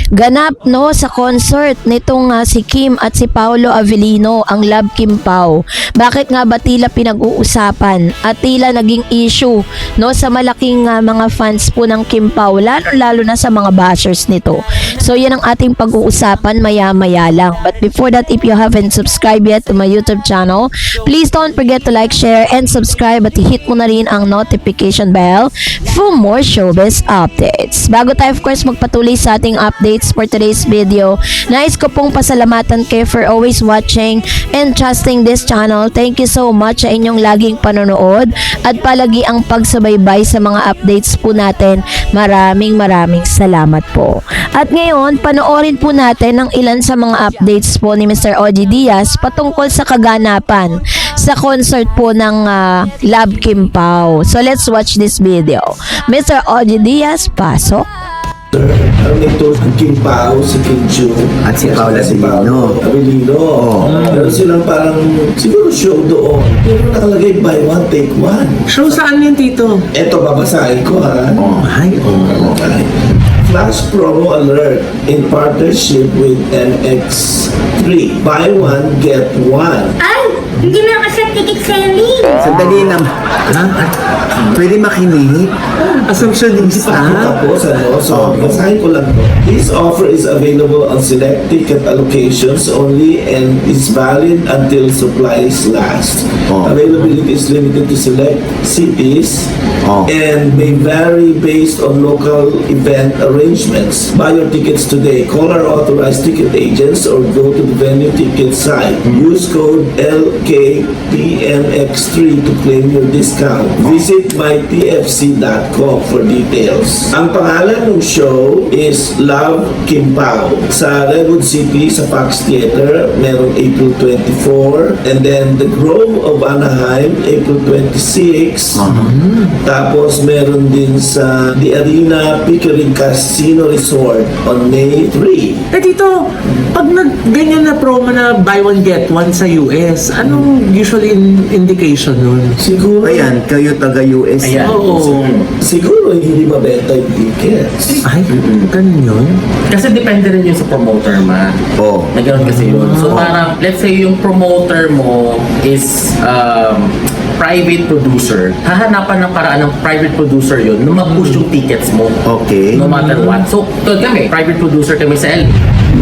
Ganap no sa concert nitong si Kim at si Paolo Avellino, ang Love Kim Pao. Bakit nga ba tila pinag-uusapan at tila naging issue no sa malaking mga fans po ng Kim Pao, lalo na sa mga bashers nito. So yan ang ating pag-uusapan maya-maya lang. But before that, if you haven't subscribed yet to my YouTube channel, please don't forget to like, share, and subscribe at hit mo na rin ang notification bell for more showbiz updates. Bago tayo of course magpatuloy sa ating updates for today's video, nais ko pong pasalamatan kayo for always watching and trusting this channel. Thank you so much sa inyong laging panonood at palagi ang pagsubaybay sa mga updates po natin. Maraming salamat po. At ngayon, panoorin po natin ang ilan sa mga updates po ni Mr. Ogie Diaz patungkol sa kaganapan sa concert po ng Love Kim Pao. So let's watch this video. Mr. Ogie Diaz, pasok. Ang ito si Kim Pao, si Kim Chu At si Paolo Avellino. Meron silang parang siguro show doon. Pero nakalagay buy one, take one. Show saan yun, Tito? Eto, babasahin ko ha. Okay. Flash promo alert in partnership with MX3. Buy one, get one. Ay! Hindi na kasi ticket selling! Sandali lang. Ha? Pwede makinig? Assumptionista? Tapos so basahin ko lang to. This offer is available on select ticket allocations only and is valid until supplies last. Availability is limited to select cities and may vary based on local event arrangements. Buy your tickets today. Call our authorized ticket agents or go to the venue ticket site. Use code LKPMX3 to claim your discount. Visit mytfc.com for details. Ang pangalan ng show is Love Kim Pao. Sa Redwood City, sa Fox Theater, merong April 24. And then the Grove of Anaheim, April 26. Tapos meron din sa The Arena Pickering Casino Resort on May 3. Eh, Tito, pag ganyan na promo na buy one, get one sa US, anong usually indication nun? Siguro, Ayan, kayo taga-US. Ayan. Oo. siguro hindi mabenta yung tickets. Ay, ganun yun? Kasi depende rin yun sa promoter, ma. Oh. Na ganun kasi yun. So parang, let's say yung promoter mo is private producer. Hahanapan ng paraan ng private producer yun na mag-push yung tickets mo. Okay. No matter what. So, tulad kami, private producer kami sa LA.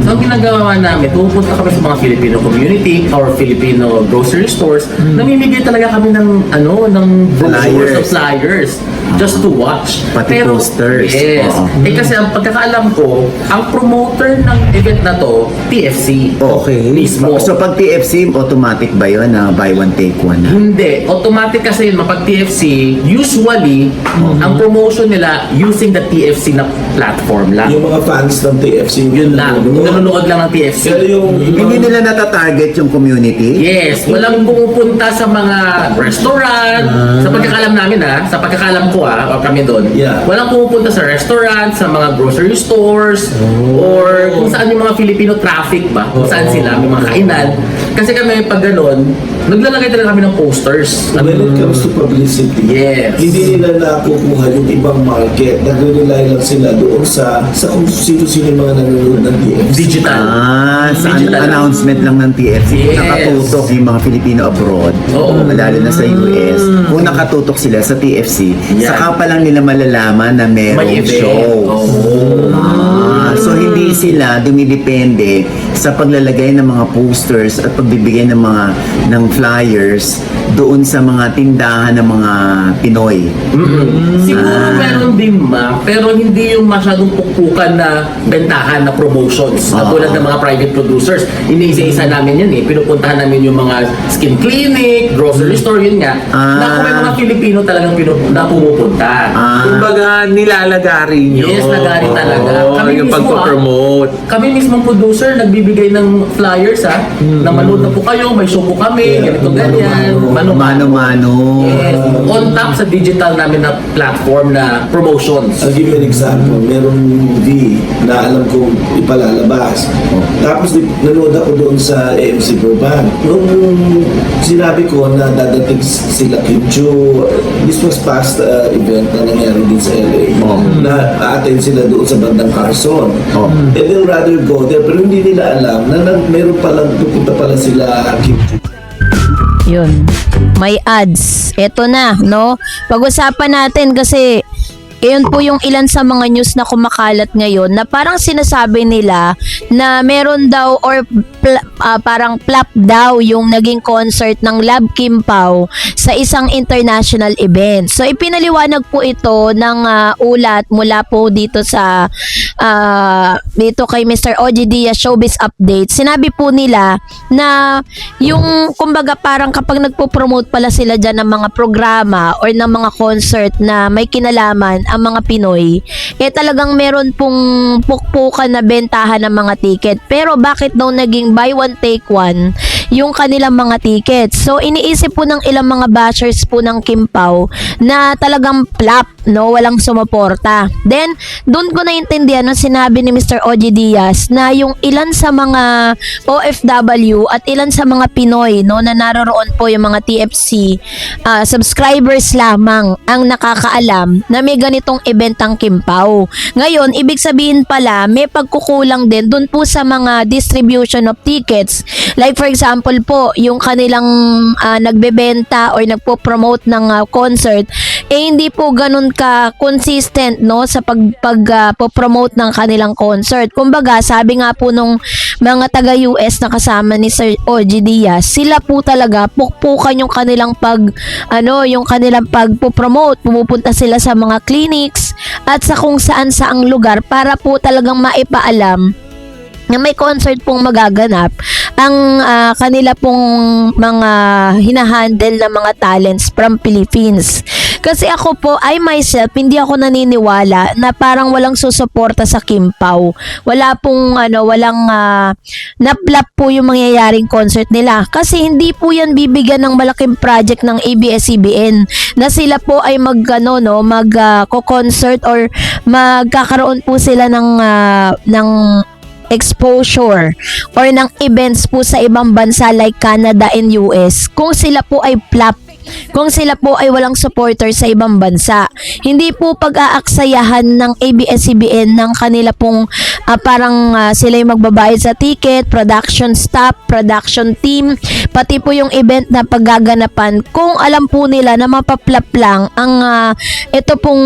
So, ang ginagawa namin, pupunta kami sa mga Filipino community or Filipino grocery stores. Namimigay talaga kami ng, ng brochures of flyers just to watch. Pati posters. Yes. Oo. Kasi ang pagkakaalam ko, ang promoter ng event na to, TFC. Okay. Mismo. So pag TFC, automatic ba yun na buy one, take one? Hindi. Automatic kasi yun, mapag TFC, usually, ang promotion nila using the TFC na platform lang. Yung mga fans ng TFC, Yun lang. Nanonood lang ng TFC. Pero yung Hindi nila natatarget yung community? Yes, walang pumupunta sa mga restaurant. Sa pagkakalam namin sa pagkakalam ko o kami doon. Yeah. Walang pumupunta sa restaurant, sa mga grocery stores, or kung saan yung mga Filipino traffic ba, kung saan sila, may mga kainan. Kasi kami pag ganun, naglalagay talaga kami ng posters. when it comes to publicity, Yes. hindi nila nakukuha yung ibang market. Nagre-rely lang sila doon sa kung sino-sino yung mga nanonood ng TFC. Digital. Sa Digital. announcement lang ng TFC. Yes. Nakatutok yung mga Filipino abroad, Oo. lalo na sa US. Kung nakatutok sila sa TFC, Yan. saka pa lang nila malalaman na May merong event. show. So hindi sila dumidepende sa paglalagay ng mga posters at pagbibigay ng flyers doon sa mga tindahan ng mga Pinoy. Siguro meron din pero hindi yung masyadong pukpukan na bentahan na promotions. Katulad ng mga private producers. Iniisa-isa namin yan Pinupuntahan namin yung mga skin clinic, grocery store, yun nga. Na kung may mga Pilipino talagang na pumupunta. Kumbaga, nilalagari nyo. Yes, lagari talaga. Oo, yung mismo, pagpapromote. Kami mismong producer, nagbibigay ng flyers na manood na po kayo, may show po kami, ganito ganyan, Mano-mano. Yes. On top sa digital namin na platform na promotions. I'll give you an example. Merong movie na alam kong ipalalabas. Tapos nanood ako doon sa AMC Burbank. Nung sinabi ko na dadating sila Kim Chiu, this was past event na nangyari din sa LA. Na a-attend sila doon sa bandang Carson. And they'll rather go there. Pero hindi nila alam na meron palang pupunta pala sila Kim Chiu. Yun. May ads. Ito na, no? Pag-usapan natin kasi yun po yung ilan sa mga news na kumakalat ngayon na parang sinasabi nila na meron daw or parang flop daw yung naging concert ng Love Kim Pao sa isang international event. So ipinaliwanag po ito ng ulat mula po dito sa dito kay Mr. OG Diaz Showbiz Update. Sinabi po nila na yung kumbaga parang kapag nagpo-promote pala sila dyan ng mga programa or ng mga concert na may kinalaman ang mga Pinoy, talagang meron pong pukpukan na bentahan ng mga ticket. Pero bakit daw naging buy one take one yung kanilang mga tickets? So iniisip po ng ilang mga bashers po ng Kim Pao na talagang flop, no, walang sumuporta. Then doon ko naintindihan nung sinabi ni Mr. OG Diaz na yung ilan sa mga OFW at ilan sa mga Pinoy, no, na naroroon po yung mga TFC subscribers lamang ang nakakaalam na may ganitong event ang Kim Pao. Ngayon, ibig sabihin pala may pagkukulang din doon po sa mga distribution of tickets. Like for example po, yung kanilang nagbebenta or nagpo-promote ng concert, hindi po ganun ka consistent, no, sa pag-promote ng kanilang concert. Kumbaga, sabi nga po nung mga taga-US na kasama ni Sir OG Diaz, sila po talaga pukpukan yung kanilang pagpo-promote. Pumupunta sila sa mga clinics at sa kung saan-saang lugar para po talagang maipaalam na may concert pong magaganap ang kanila pong mga hinahandle na mga talents from Philippines. Kasi ako po, I myself, hindi ako naniniwala na parang walang susuporta sa Kim Pao. Wala pong walang naplap po yung mangyayaring concert nila. Kasi hindi po yan bibigyan ng malaking project ng ABS-CBN na sila po ay mag-concert or magkakaroon po sila ng exposure or ng events po sa ibang bansa like Canada and US kung sila po ay flop, kung sila po ay walang supporter sa ibang bansa. Hindi po pag-aaksayahan ng ABS-CBN ng kanila pong sila yung magbabayad sa ticket, production staff, production team, pati po yung event na paggaganapan kung alam po nila na mapaplap lang ang ito pong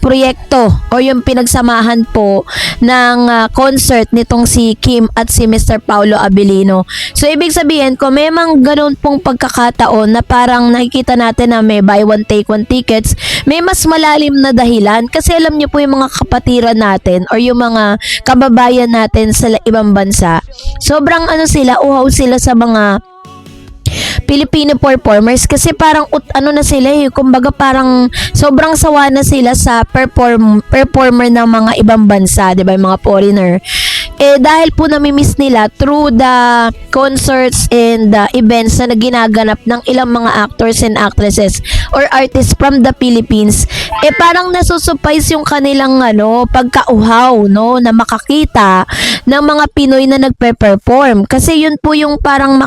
proyekto o yung pinagsamahan po ng concert nitong si Kim at si Mr. Paulo Abilino. So ibig sabihin, kung may mga ganun pong pagkakataon na parang nakikita natin na may buy one take one tickets, may mas malalim na dahilan kasi alam niyo po yung mga kapatiran natin or yung mga kababayan natin sa ibang bansa, sobrang uhaw sila sa mga Filipino performers kasi parang na sila kumbaga parang sobrang sawa na sila sa performer ng mga ibang bansa, 'di ba, yung mga foreigner. Dahil po nami-miss nila through the concerts and the events na ginaganap ng ilang mga actors and actresses or artists from the Philippines, parang nasusurprise yung kanilang pagkauhaw, no, na makakita ng mga Pinoy na nagpe-perform kasi yun po yung parang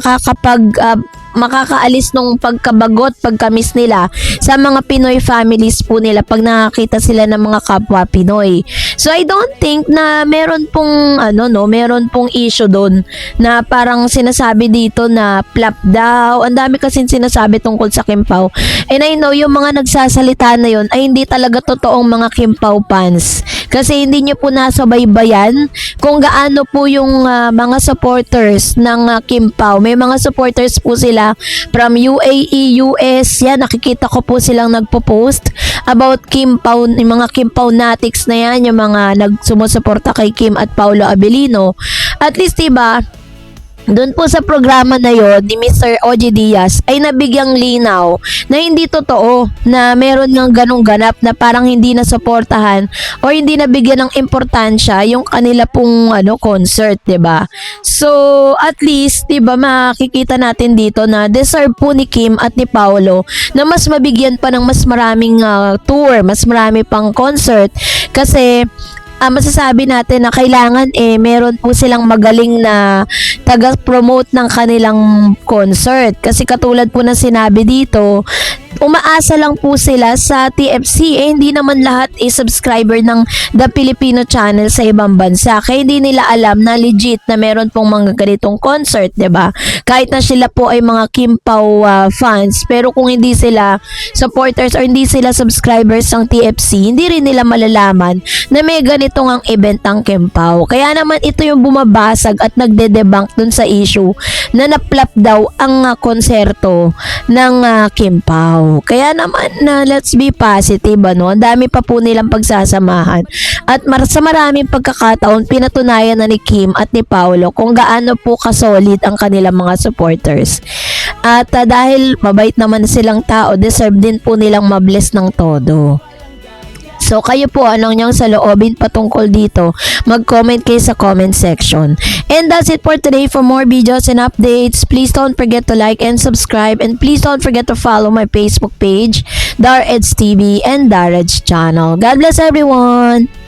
makakaalis nung pagkabagot, pagkamis nila sa mga Pinoy families po nila pag nakakita sila ng mga kapwa Pinoy. So I don't think na meron pong meron pong issue doon na parang sinasabi dito na flop daw. Ang dami kasing sinasabi tungkol sa Kim Pao. And I know yung mga nagsasalita na yun ay hindi talaga totoong mga Kim Pao fans. Kasi hindi nyo po nasabaybayan kung gaano po yung mga supporters ng Kim Pao. May mga supporters po sila from UAE, US, yan, nakikita ko po silang nagpo-post about Kim Pao, yung mga Kim Pao natics na yan, yung mga nagsumusuporta kay Kim at Paulo Abilino. At least, diba, doon po sa programa na yon ni Mr. OG Diaz ay nabigyang linaw na hindi totoo na meron ng ganong ganap na parang hindi nasuportahan o hindi nabigyan ng importansya yung kanila pong concert, 'di ba? So, at least 'di ba makikita natin dito na deserve po ni Kim at ni Paolo na mas mabigyan pa ng mas maraming tour, mas marami pang concert kasi masasabi natin na kailangan meron po silang magaling na taga-promote ng kanilang concert. Kasi katulad po na sinabi dito, umaasa lang po sila sa TFC. Hindi naman lahat subscriber ng The Filipino Channel sa ibang bansa. Kaya hindi nila alam na legit na meron pong mga ganitong concert, 'di ba? Kahit na sila po ay mga Kim Pao fans, pero kung hindi sila supporters or hindi sila subscribers ng TFC, hindi rin nila malalaman na may ganito ang event ng Kim Pao. Kaya naman ito yung bumabasag at nagde-debunk dun sa issue na naplap daw ang konserto ng Kim Pao. Kaya naman let's be positive, ano? Ang dami pa po nilang pagsasamahan. At sa maraming pagkakataon, pinatunayan na ni Kim at ni Paolo kung gaano po kasolid ang kanilang mga supporters. At dahil mabait naman silang tao, deserve din po nilang mabless ng todo. So, kayo po, anong niyang saloobin patungkol dito? Mag-comment kayo sa comment section. And that's it for today. For more videos and updates, please don't forget to like and subscribe. And please don't forget to follow my Facebook page, Dareds TV and Dareds Channel. God bless everyone!